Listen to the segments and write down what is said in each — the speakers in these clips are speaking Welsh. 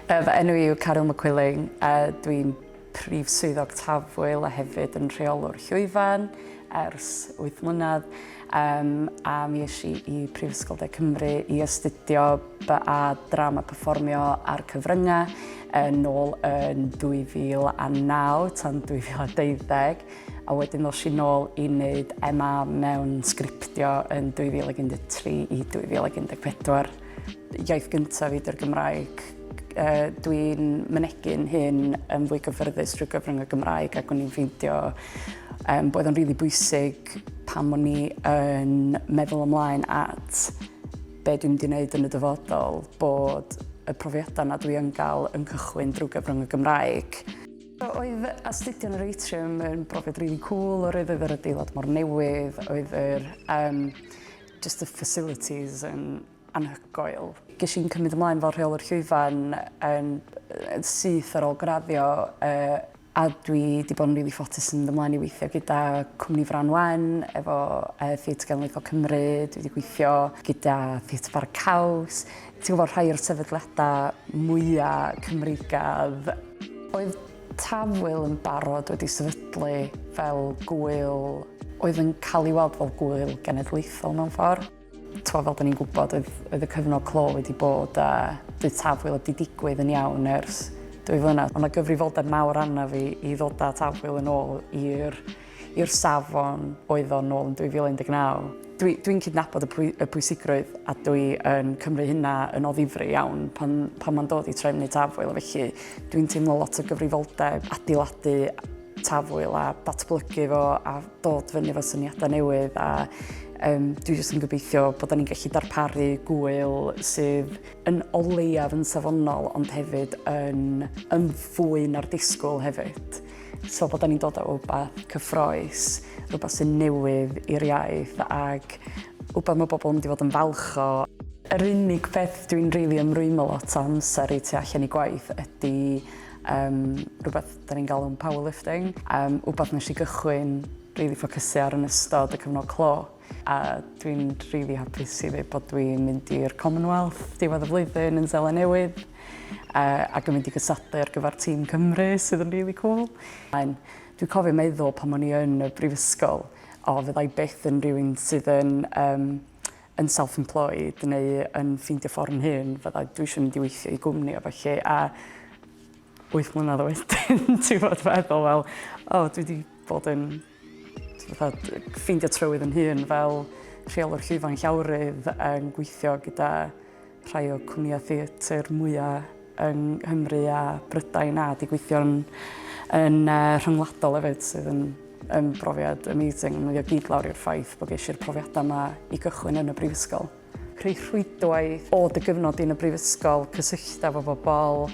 Fy enw I yw Caryl McQuilling. Dwi'n prif swyddog tafwyl a hefyd yn rheolwr llwyfan ers 8 mlynedd. A mi eisiau i Prifysgol De Cymru i astudio a drama perfformio ar cyfryngau nôl yn 2009 tan 2012. A wedyn ddos i nôl i wneud MA mewn sgriptio yn 2013 i 2014. Iaith gyntaf fi 'di'r Gymraeg. Dwi'n mynegu'n hyn yn fwy gyfforddus drwy gyfrwng y Gymraeg ac o'n i'n ffeindio bod o'n rili bwysig pan o'n i yn meddwl ymlaen at be dwi'n mynd i wneud yn y dyfodol bod y profiadau na dwi yn gael yn cychwyn drwy gyfrwng y Gymraeg. Oedd astudio yn yr Atrium yn brofiad rili cool, oedd yr adeilad mor newydd, oedd just the facilities yn anhygoel. Ges i'n cymryd ymlaen fel rheolwr llwyfan yn syth ar ôl graddio a dwi wedi bod yn rili ffodus yn ymlaen i weithio gyda cwmni Fran Wen efo Theatr Genedlaethol Cymru, dwi wedi gweithio gyda Theatr Bar Caws. Ti'n gwybod rhai o'r sefydliadau mwyaf Cymreigaidd. Oedd tafwyl yn barod wedi sefydlu fel gwyl, oedd yn cael ei weld fel gwyl genedlaethol mewn ffordd. Fel da ni'n gwybod, oedd y cyfnod clo wedi bod a dwi tafwyl wedi digwydd yn iawn ers 2 flynedd. Ond y gyfrifoldeb mawr arna fi i ddod â tafwyl yn ôl i'r safon oedd o'n ôl yn 2019. Dwi'n cydnabod y pwysigrwydd a dwi yn cymryd hynna yn o ddifri iawn pan ma'n dod i trefnu tafwyl. Felly dwi'n teimlo lot o gyfrifoldeb adeiladu tafwyl a datblygu fo a dod fyny efo syniadau newydd a dwi jyst yn gobeithio bod ni'n gallu darparu gwyl sydd yn o leiaf yn safonol ond hefyd yn fwy na'r disgwyl hefyd. So bod ni'n dod â rhywbeth cyffrous, rhywbeth sy'n newydd i'r iaith ac rhywbeth mae bobl yn mynd i fod yn falch o. Yr unig beth dwi'n rili ymrwymo lot o amser i tu allan i gwaith ydy rhywbeth da ni'n galw'n powerlifting. Rhywbeth nes i gychwyn rili ffocysu ar yn ystod y cyfnod clo. A dwi'n rili hapus i ddweud bod dwi'n mynd i'r Commonwealth diwedd y flwyddyn yn Seland Newydd ac yn mynd i gysadau ar gyfer Tîm Cymru sydd yn rili cool. Dwi'n cofio meddwl pan o'n i yn y brifysgol fyddai byth yn rhywun sydd yn self-employed neu yn ffeindio ffordd yn hyn, fyddai dwi eisiau mynd i weithio i gwmni o felly. A 8 mlynedd o wedyn, ti'n bod meddwl, dwi wedi bod yn ffeindio trywydd yn hun fel rheolwr llwyfan llawrydd yn gweithio gyda rhai o cwmnïau theatr mwyaf yng Nghymru a Brydain a di gweithio yn rhyngwladol hefyd sydd yn brofiad amazing. Mae o gyd lawr i'r ffaith bod geisiau'r profiadau yma i gychwyn yn y brifysgol. Creu rhwydwaith o dy gyfnod yn y brifysgol, cysyllta efo bobl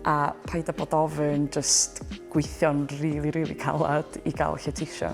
a paid â bod ofyn just gweithio'n rili calad i gael lle ti isio.